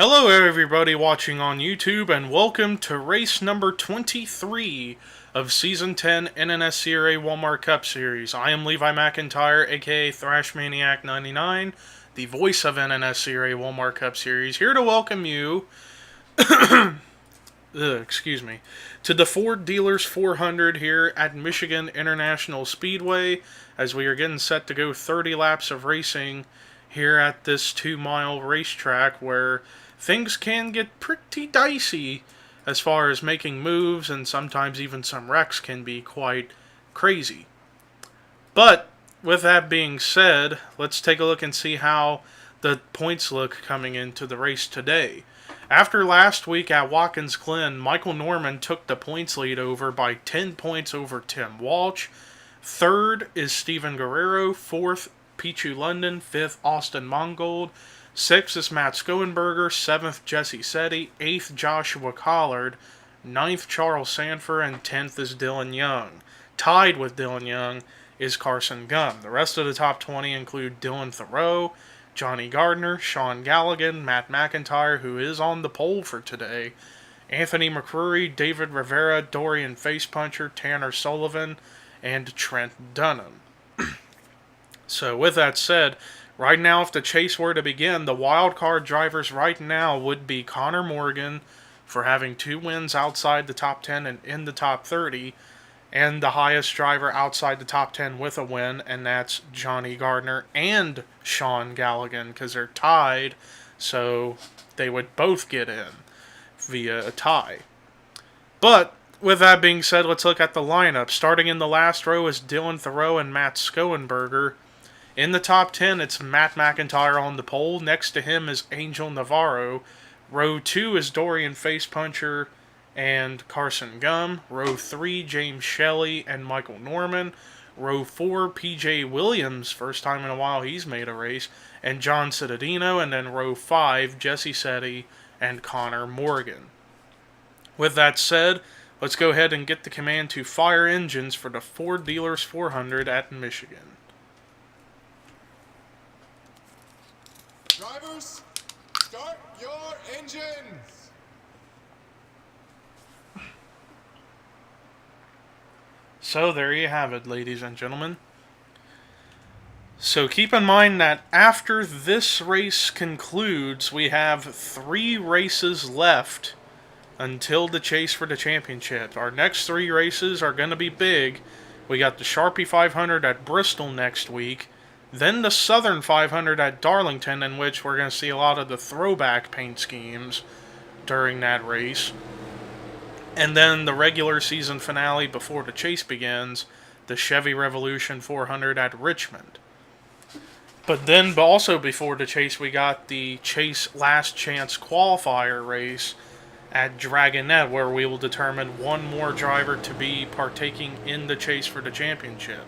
Hello everybody watching on YouTube and welcome to race number 23 of Season 10 NNSCRA Walmart Cup Series. I am Levi McIntyre, a.k.a. ThrashManiac99, the voice of NNSCRA Walmart Cup Series, here to welcome you to the Ford Dealers 400 here at Michigan International Speedway as we are getting set to go 30 laps of racing here at this 2-mile racetrack where things can get pretty dicey as far as making moves, and sometimes even some wrecks can be quite crazy. But with that being said, let's take a look and see how the points look coming into the race today. After last week at Watkins Glen, Michael Norman took the points lead over by 10 points over Tim Walsh. Third is Steven Guerrero. Fourth, Pichu London. Fifth, Austin Mongold. Sixth is Matt Skoenberger. Seventh, Jesse Setti. Eighth, Joshua Collard. Ninth, Charles Sanford. And 10th is Dylan Young. Tied with Dylan Young is Carson Gum. The rest of the top 20 include Dylan Thoreau, Johnny Gardner, Sean Galligan, Matt McIntyre, who is on the pole for today, Anthony McCrory, David Rivera, Dorian Facepuncher, Tanner Sullivan, and Trent Dunham. So with that said, right now if the chase were to begin, the wild card drivers right now would be Connor Morgan for having 2 wins outside the top 10 and in the top 30, and the highest driver outside the top 10 with a win, and that's Johnny Gardner and Sean Galligan, because they're tied, so they would both get in via a tie. But with that being said, let's look at the lineup. Starting in the last row is Dylan Thoreau and Matt Skoenberger. In the top 10, it's Matt McIntyre on the pole. Next to him is Angel Navarro. Row 2 is Dorian Facepuncher and Carson Gum. Row 3, James Shelley and Michael Norman. Row 4, PJ Williams, first time in a while he's made a race, and John Cittadino. And then row 5, Jesse Setti and Connor Morgan. With that said, let's go ahead and get the command to fire engines for the Ford Dealers 400 at Michigan. Drivers, start your engines! So there you have it, ladies and gentlemen. So keep in mind that after this race concludes, we have 3 races left until the chase for the championship. Our next 3 races are going to be big. We got the Sharpie 500 at Bristol next week, then the Southern 500 at Darlington, in which we're going to see a lot of the throwback paint schemes during that race. And then the regular season finale before the chase begins, the Chevy Revolution 400 at Richmond. But then also before the chase, we got the Chase Last Chance qualifier race at Dragonette, where we will determine one more driver to be partaking in the chase for the championship.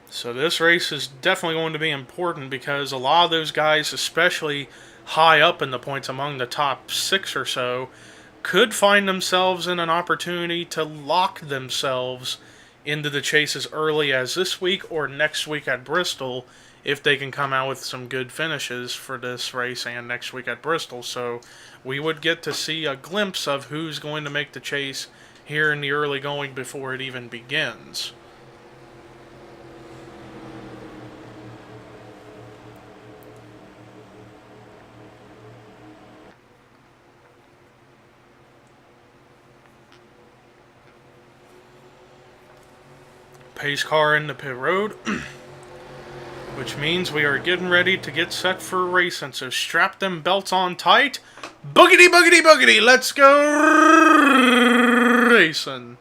So this race is definitely going to be important because a lot of those guys, especially high up in the points among the top 6 or so, could find themselves in an opportunity to lock themselves into the chase as early as this week or next week at Bristol if they can come out with some good finishes for this race and next week at Bristol. So we would get to see a glimpse of who's going to make the chase here in the early going before it even begins. Pace car in the pit road, which means we are getting ready to get set for racing. So strap them belts on tight. Boogity, boogity, boogity. Let's go racing.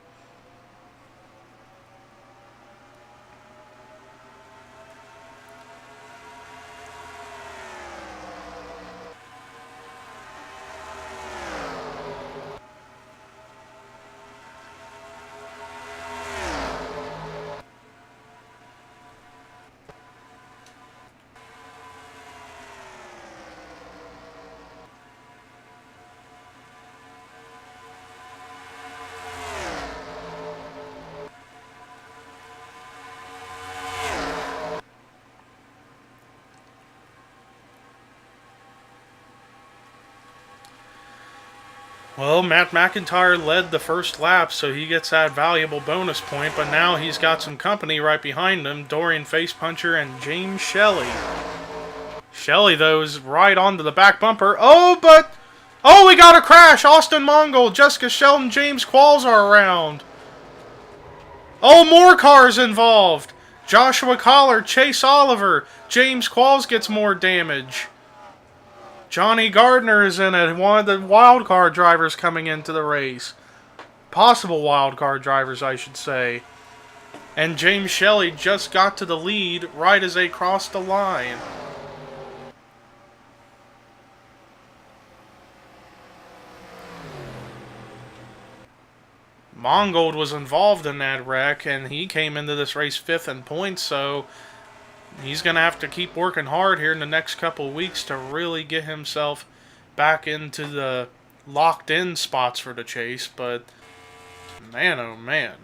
Well, Matt McIntyre led the first lap, so he gets that valuable bonus point, but now he's got some company right behind him, Dorian Facepuncher and James Shelley. Shelley, though, is right onto the back bumper. Oh, but... Oh, we got a crash! Austin Mongol, Jessica Shelton, James Qualls are around. Oh, more cars involved! Joshua Collar, Chase Oliver, James Qualls gets more damage. Johnny Gardner is in it, one of the wild card drivers coming into the race. Possible wild card drivers, I should say. And James Shelley just got to the lead right as they crossed the line. Mongold was involved in that wreck, and he came into this race 5th in points, so he's going to have to keep working hard here in the next couple weeks to really get himself back into the locked-in spots for the chase, but man, oh man.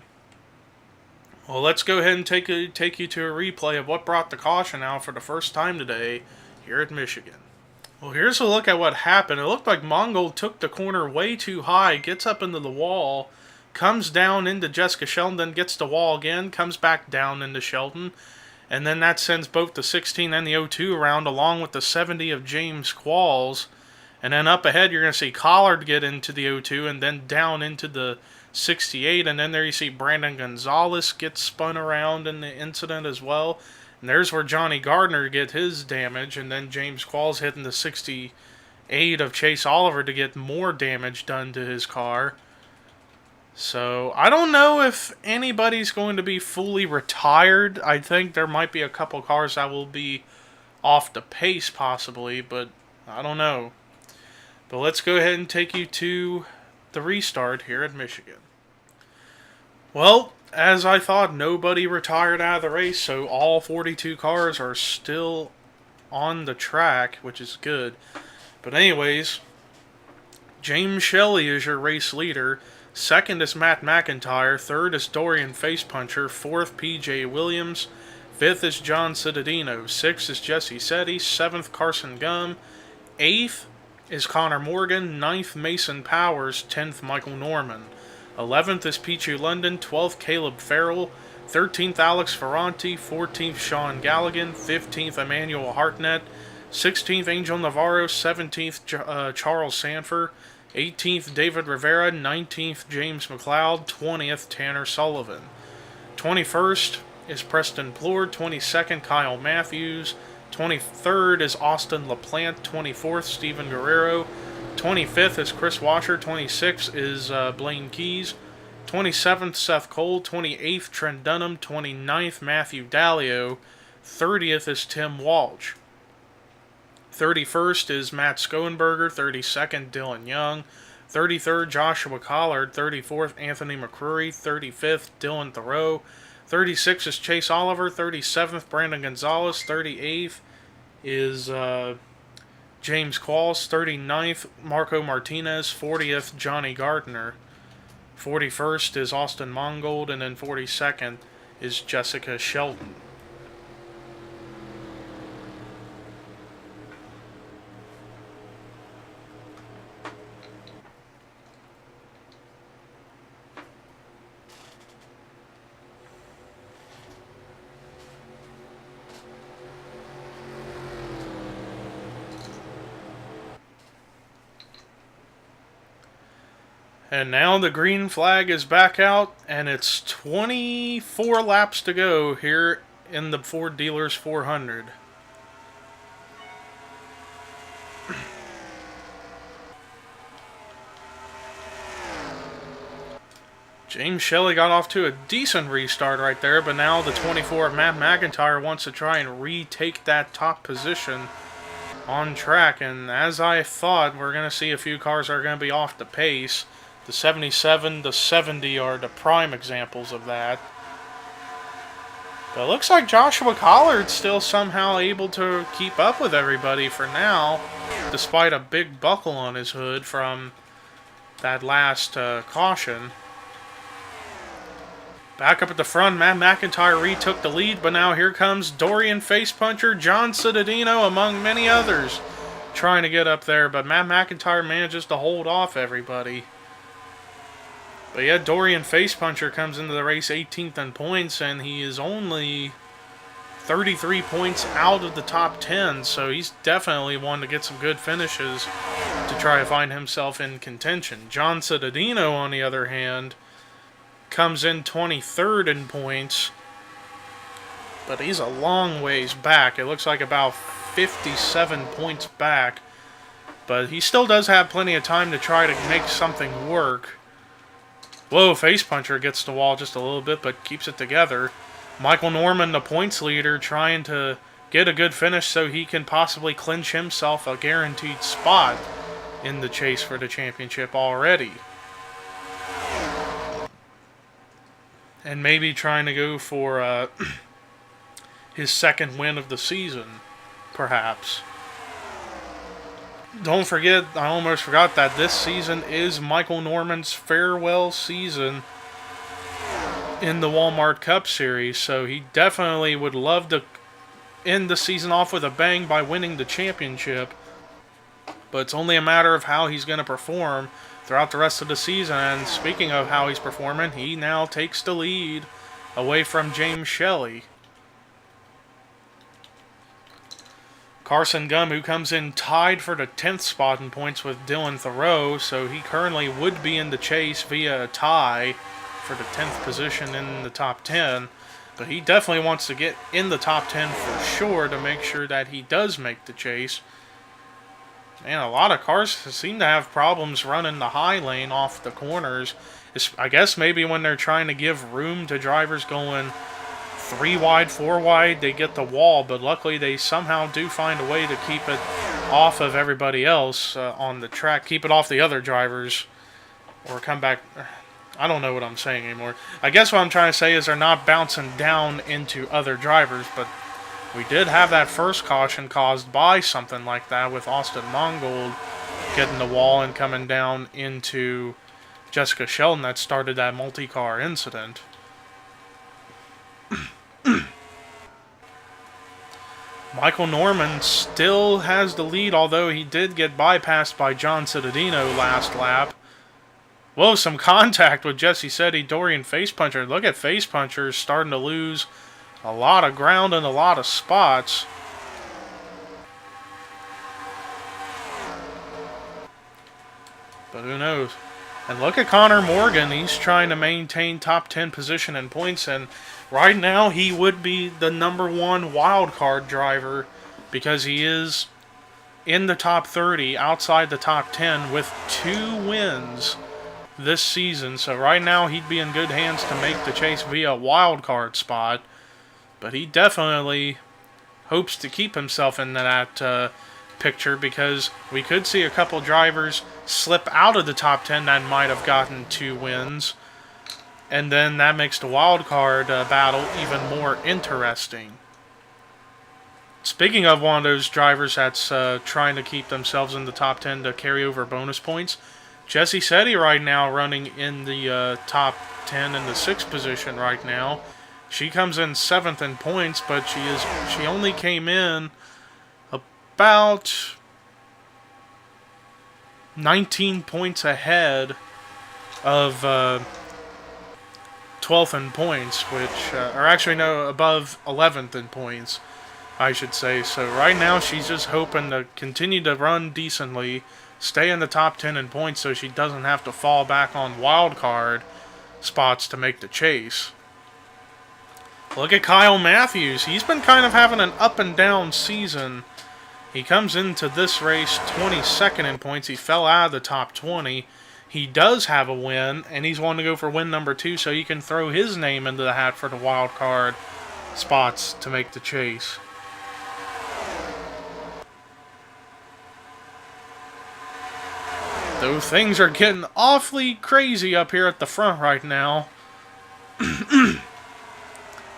Well, let's go ahead and take you to a replay of what brought the caution out for the first time today here at Michigan. Well, here's a look at what happened. It looked like Mongold took the corner way too high, gets up into the wall, comes down into Jessica Shelton, then gets the wall again, comes back down into Shelton, and then that sends both the 16 and the 02 around, along with the 70 of James Qualls. And then up ahead, you're going to see Collard get into the 02, and then down into the 68, and then there you see Brandon Gonzalez get spun around in the incident as well. And there's where Johnny Gardner get his damage, and then James Qualls hitting the 68 of Chase Oliver to get more damage done to his car. So, I don't know if anybody's going to be fully retired. I think there might be a couple cars that will be off the pace, possibly, but I don't know. But let's go ahead and take you to the restart here at Michigan. Well, as I thought, nobody retired out of the race, so all 42 cars are still on the track, which is good. But anyways, James Shelley is your race leader. Second is Matt McIntyre. Third is Dorian Facepuncher. Fourth, P.J. Williams. Fifth is John Cittadino. Sixth is Jesse Setti. Seventh, Carson Gum. Eighth is Connor Morgan. Ninth, Mason Powers. 10th, Michael Norman. 11th is Pichu London. 12th, Caleb Farrell. 13th, Alex Ferranti. 14th, Sean Galligan. 15th, Emmanuel Hartnett. 16th, Angel Navarro. 17th, Charles Sanford. 18th, David Rivera. 19th, James McLeod. 20th, Tanner Sullivan. 21st is Preston Plord. 22nd, Kyle Matthews. 23rd is Austin LaPlante. 24th, Steven Guerrero. 25th is Chris Washer. 26th is Blaine Keys. 27th, Seth Cole. 28th, Trent Dunham. 29th, Matthew Dallio. 30th is Tim Walsh. 31st is Matt Skoenberger. 32nd, Dylan Young. 33rd, Joshua Collard. 34th, Anthony McCrory. 35th, Dylan Thoreau. 36th is Chase Oliver. 37th, Brandon Gonzalez. 38th is James Qualls. 39th, Marco Martinez. 40th, Johnny Gardner. 41st is Austin Mongold. And then 42nd is Jessica Shelton. And now the green flag is back out, and it's 24 laps to go here in the Ford Dealers 400. James Shelley got off to a decent restart right there, but now the 24 of Matt McIntyre wants to try and retake that top position on track. And as I thought, we're going to see a few cars that are going to be off the pace. The 77, the 70 are the prime examples of that. But it looks like Joshua Collard's still somehow able to keep up with everybody for now, despite a big buckle on his hood from that last caution. Back up at the front, Matt McIntyre retook the lead, but now here comes Dorian Facepuncher, John Cittadino, among many others, trying to get up there. But Matt McIntyre manages to hold off everybody. But yeah, Dorian Facepuncher comes into the race 18th in points, and he is only 33 points out of the top 10, so he's definitely one to get some good finishes to try to find himself in contention. John Cittadino, on the other hand, comes in 23rd in points, but he's a long ways back. It looks like about 57 points back, but he still does have plenty of time to try to make something work. Whoa, Facepuncher gets the wall just a little bit, but keeps it together. Michael Norman, the points leader, trying to get a good finish so he can possibly clinch himself a guaranteed spot in the chase for the championship already. And maybe trying to go for his second win of the season, perhaps. Don't forget, I almost forgot that this season is Michael Norman's farewell season in the Walmart Cup Series, so he definitely would love to end the season off with a bang by winning the championship. But it's only a matter of how he's going to perform throughout the rest of the season. And speaking of how he's performing, he now takes the lead away from James Shelley. Carson Gum, who comes in tied for the 10th spot in points with Dylan Thoreau, so he currently would be in the chase via a tie for the 10th position in the top 10. But he definitely wants to get in the top 10 for sure to make sure that he does make the chase. Man, a lot of cars seem to have problems running the high lane off the corners. I guess maybe when they're trying to give room to drivers going 3 wide, 4 wide, they get the wall, but luckily they somehow do find a way to keep it off of everybody else on the track, keep it off the other drivers, or come back. I don't know what I'm saying anymore. I guess what I'm trying to say is they're not bouncing down into other drivers, but we did have that first caution caused by something like that with Austin Mongold getting the wall and coming down into Jessica Sheldon that started that multi-car incident. Michael Norman still has the lead, although he did get bypassed by John Cittadino last lap. Whoa, some contact with Jesse Setti, Dorian Facepuncher. Look at Facepuncher starting to lose a lot of ground and a lot of spots. But who knows? And look at Connor Morgan. He's trying to maintain top 10 position in points, and right now he would be the #1 wildcard driver because he is in the top 30, outside the top 10 with 2 wins this season. So right now he'd be in good hands to make the chase via a wildcard spot, but he definitely hopes to keep himself in that picture because we could see a couple drivers slip out of the top 10 that might have gotten 2 wins, and then that makes the wild card battle even more interesting. Speaking of one of those drivers that's trying to keep themselves in the top 10 to carry over bonus points, Jesse Setti right now running in the top 10 in the 6th position right now. She comes in 7th in points, but she only came in about 19 points ahead of 12th in points, which, or actually no, above 11th in points, I should say. So right now she's just hoping to continue to run decently, stay in the top 10 in points so she doesn't have to fall back on wild card spots to make the chase. Look at Kyle Matthews. He's been kind of having an up and down season. He comes into this race 22nd in points. He fell out of the top 20. He does have a win, and he's wanting to go for win #2 so he can throw his name into the hat for the wild card spots to make the chase. Though things are getting awfully crazy up here at the front right now.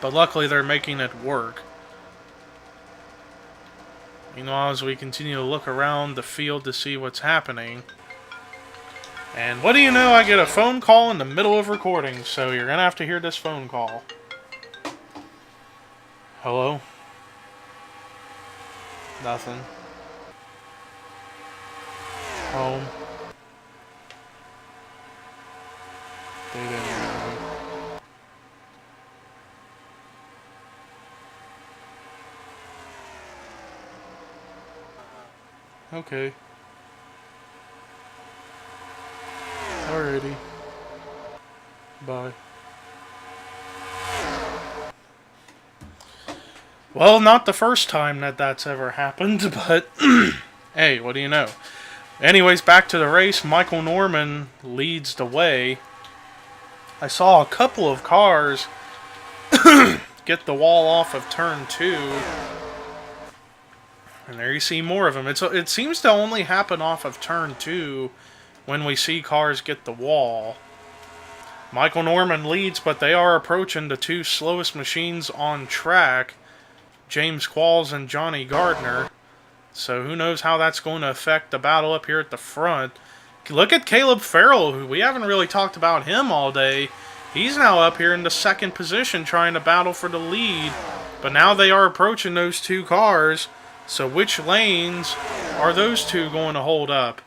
But luckily they're making it work. You know, as we continue to look around the field to see what's happening. And what do you know, I get a phone call in the middle of recording, so you're going to have to hear this phone call. Hello? Nothing. Home. They didn't have him. Okay. Alrighty. Bye. Well, not the first time that that's ever happened, but hey, what do you know? Anyways, back to the race. Michael Norman leads the way. I saw a couple of cars get the wall off of turn 2. And there you see more of them. It seems to only happen off of turn 2 when we see cars get the wall. Michael Norman leads, but they are approaching the 2 slowest machines on track, James Qualls and Johnny Gardner. So who knows how that's going to affect the battle up here at the front. Look at Caleb Farrell, who we haven't really talked about him all day. He's now up here in the 2nd position trying to battle for the lead. But now they are approaching those 2 cars. So which lanes are those 2 going to hold up?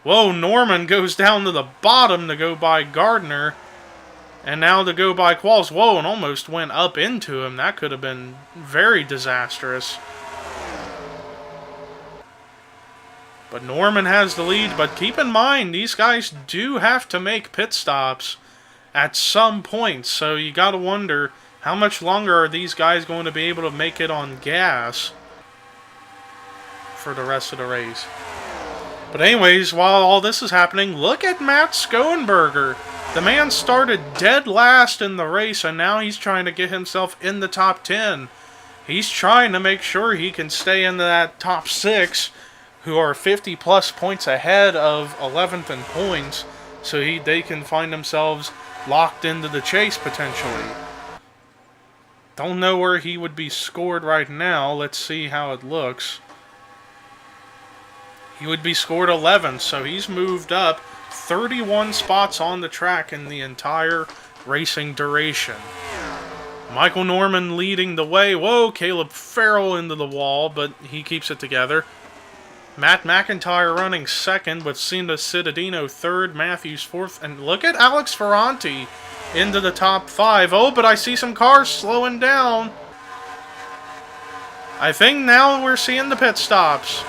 Whoa, Norman goes down to the bottom to go by Gardner. And now to go by Qualls. Whoa, and almost went up into him. That could have been very disastrous. But Norman has the lead. But keep in mind, these guys do have to make pit stops at some point. So you got to wonder, how much longer are these guys going to be able to make it on gas for the rest of the race? But anyways, while all this is happening, look at Matt Skoenberger. The man started dead last in the race, and now he's trying to get himself in the top 10. He's trying to make sure he can stay in that top 6, who are 50-plus points ahead of 11th in points, so they can find themselves locked into the chase, potentially. Don't know where he would be scored right now. Let's see how it looks. He would be scored 11th, so he's moved up 31 spots on the track in the entire racing duration. Michael Norman leading the way. Whoa, Caleb Farrell into the wall, but he keeps it together. Matt McIntyre running 2nd, with Cinda Cittadino 3rd, Matthews 4th, and look at Alex Ferranti into the top 5. Oh, but I see some cars slowing down. I think now we're seeing the pit stops.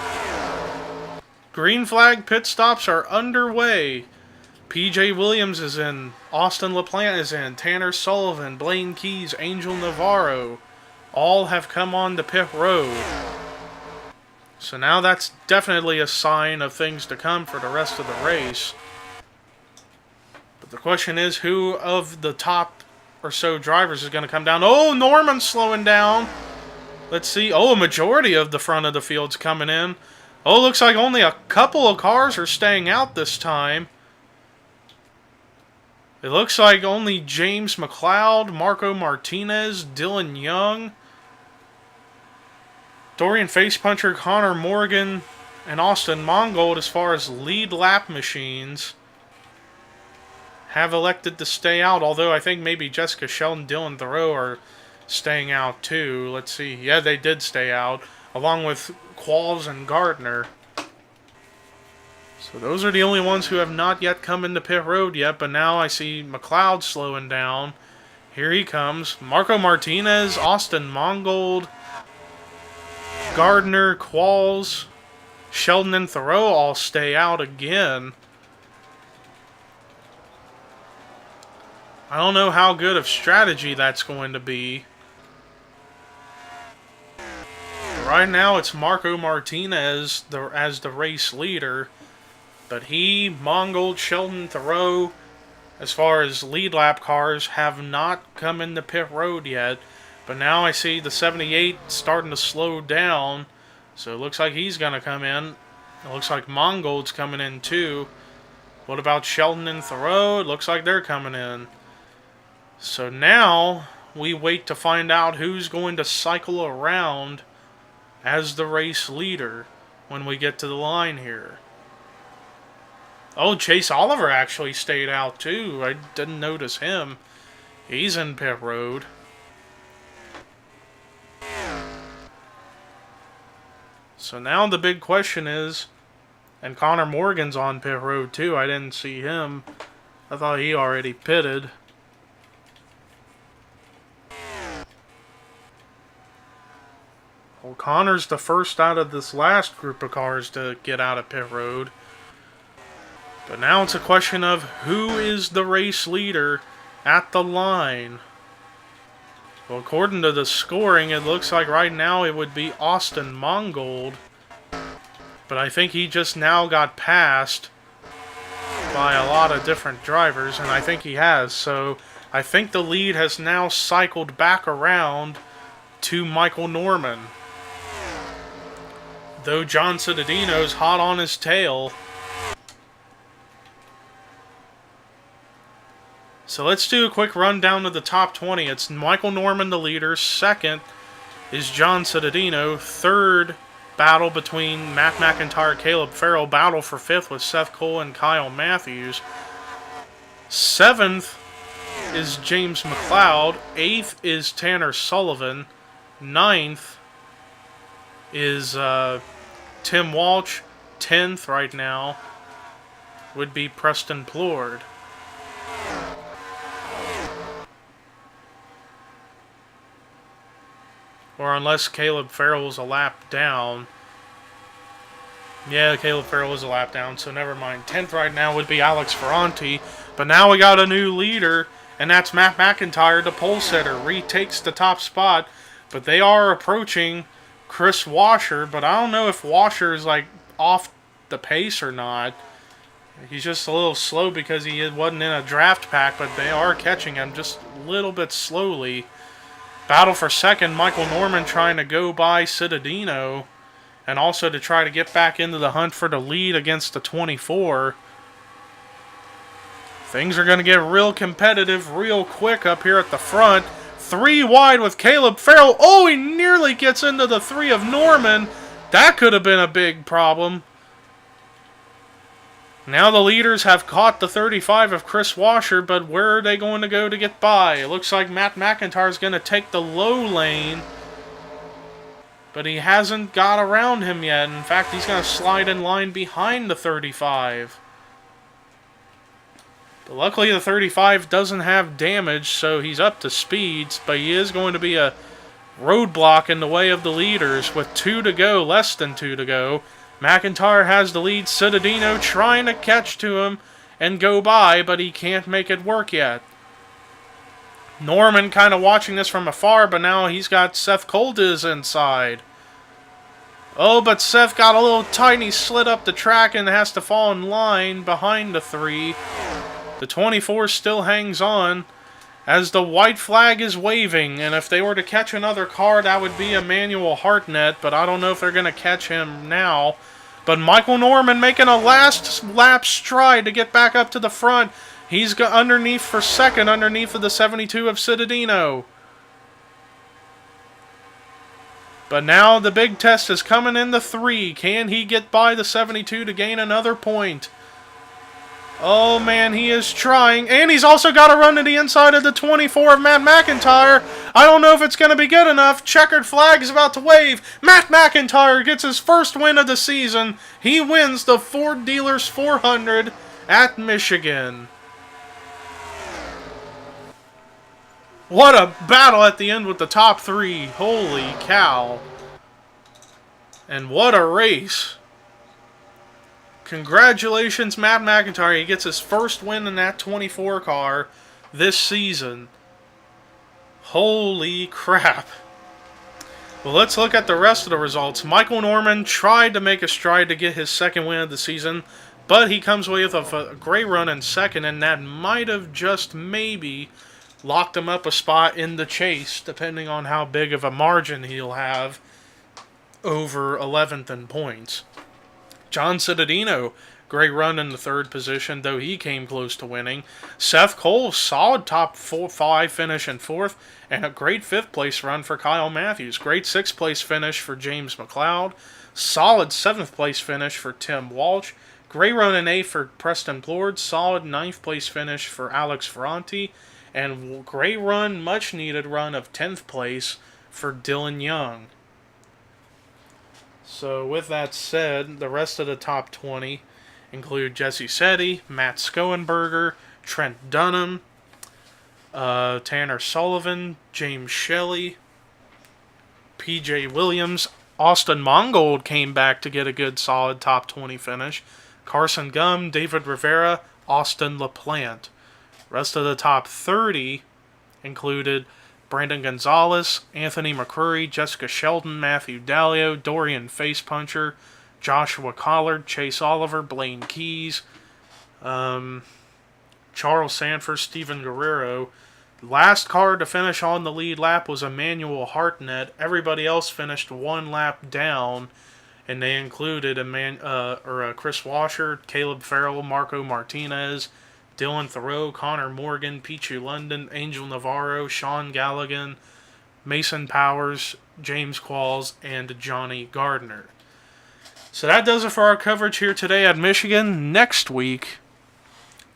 Green flag pit stops are underway. PJ Williams is in. Austin LaPlante is in. Tanner Sullivan, Blaine Keys, Angel Navarro all have come on the pit road. So now that's definitely a sign of things to come for the rest of the race. But the question is, who of the top or so drivers is going to come down? Oh, Norman's slowing down. Let's see. Oh, a majority of the front of the field's coming in. Oh, looks like only a couple of cars are staying out this time. It looks like only James McLeod, Marco Martinez, Dylan Young, Dorian Facepuncher, Connor Morgan, and Austin Mongold, as far as lead lap machines, have elected to stay out. Although I think maybe Jessica Sheldon, Dylan Thoreau are staying out too. Let's see. Yeah, they did stay out, along with Qualls and Gardner. So those are the only ones who have not yet come into pit road yet, but now I see McLeod slowing down. Here he comes. Marco Martinez, Austin Mongold, Gardner, Qualls, Sheldon, and Thoreau all stay out again. I don't know how good of strategy that's going to be. Right now, it's Marco Martinez as the race leader. But he, Mongold, Sheldon, Thoreau, as far as lead lap cars, have not come into pit road yet. But now I see the 78 starting to slow down. So it looks like he's going to come in. It looks like Mongold's coming in too. What about Sheldon and Thoreau? It looks like they're coming in. So now we wait to find out who's going to cycle around as the race leader when we get to the line here. Oh, Chase Oliver actually stayed out too. I didn't notice him. He's in pit road. So now the big question is, and Connor Morgan's on pit road too. I didn't see him I thought he already pitted. O'Connor's the first out of this last group of cars to get out of pit road. But now it's a question of who is the race leader at the line. Well, according to the scoring, it looks like right now it would be Austin Mongold. But I think he just now got passed by a lot of different drivers, and I think he has. So I think the lead has now cycled back around to Michael Norman. Though John Cittadino's hot on his tail. So let's do a quick rundown of the top 20. It's Michael Norman, the leader. Second is John Cittadino. Third, battle between Matt McIntyre and Caleb Farrell. Battle for fifth with Seth Cole and Kyle Matthews. Seventh is James McLeod. Eighth is Tanner Sullivan. Ninth is Tim Walsh. 10th right now would be Preston Plord. Or unless Caleb Farrell's a lap down. Yeah, Caleb Farrell is a lap down, so never mind. 10th right now would be Alex Ferranti. But now we got a new leader, and that's Matt McIntyre, the pole setter. Retakes the top spot, but they are approaching Chris Washer. But I don't know if Washer is like off the pace or not. He's just a little slow because he wasn't in a draft pack, but they are catching him just a little bit slowly. Battle for second, Michael Norman trying to go by Cittadino, and also to try to get back into the hunt for the lead against the 24. Things are going to get real competitive real quick up here at the front. 3 wide with Caleb Farrell. Oh, he nearly gets into the 3 of Norman. That could have been a big problem. Now the leaders have caught the 35 of Chris Washer, but where are they going to go to get by? It looks like Matt McIntyre is going to take the low lane, but he hasn't got around him yet. In fact, he's going to slide in line behind the 35. But luckily the 35 doesn't have damage, so he's up to speeds, but he is going to be a roadblock in the way of the leaders with 2 to go, less than 2 to go. McIntyre has the lead. Cittadino trying to catch to him and go by, but he can't make it work yet. Norman kind of watching this from afar, but now he's got Seth Coldiz inside. Oh, but Seth got a little tiny slit up the track and has to fall in line behind the 3. The 24 still hangs on as the white flag is waving, and if they were to catch another car, that would be Emmanuel Hartnett, but I don't know if they're going to catch him now. But Michael Norman making a last lap stride to get back up to the front. He's got underneath for second, underneath of the 72 of Cittadino. But now the big test is coming in the 3. Can he get by the 72 to gain another point? Oh man, he is trying. And he's also got to run to the inside of the 24 of Matt McIntyre. I don't know if it's going to be good enough. Checkered flag is about to wave. Matt McIntyre gets his first win of the season. He wins the Ford Dealers 400 at Michigan. What a battle at the end with the top 3. Holy cow. And what a race. Congratulations, Matt McIntyre. He gets his first win in that 24 car this season. Holy crap. Well, let's look at the rest of the results. Michael Norman tried to make a stride to get his second win of the season, but he comes away with a great run in second, and that might have just maybe locked him up a spot in the chase, depending on how big of a margin he'll have over 11th in points. John Cittadino, great run in the third position, though he came close to winning. Seth Cole, solid top 5 finish in fourth, and a great 5th place run for Kyle Matthews. Great 6th place finish for James McLeod. Solid 7th place finish for Tim Walsh. Great run in 8th for Preston Plord. Solid 9th place finish for Alex Ferranti. And great run, much needed run of 10th place for Dylan Young. So with that said, the rest of the top 20 include Jesse Setti, Matt Skoenberger, Trent Dunham, Tanner Sullivan, James Shelley, P.J. Williams. Austin Mongold came back to get a good solid top 20 finish. Carson Gum, David Rivera, Austin LaPlante. Rest of the top 30 included Brandon Gonzalez, Anthony McCurry, Jessica Sheldon, Matthew Dallio, Dorian Facepuncher, Joshua Collard, Chase Oliver, Blaine Keys, Charles Sanford, Steven Guerrero. Last car to finish on the lead lap was Emmanuel Hartnett. Everybody else finished one lap down, and they included Chris Washer, Caleb Farrell, Marco Martinez, Dylan Thoreau, Connor Morgan, Pichu London, Angel Navarro, Sean Galligan, Mason Powers, James Qualls, and Johnny Gardner. So that does it for our coverage here today at Michigan. Next week,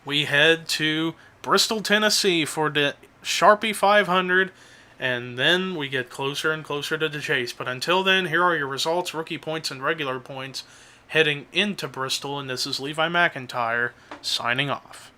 we head to Bristol, Tennessee for the Sharpie 500, and then we get closer and closer to the chase. But until then, here are your results, rookie points, and regular points heading into Bristol, and this is Levi McIntyre signing off.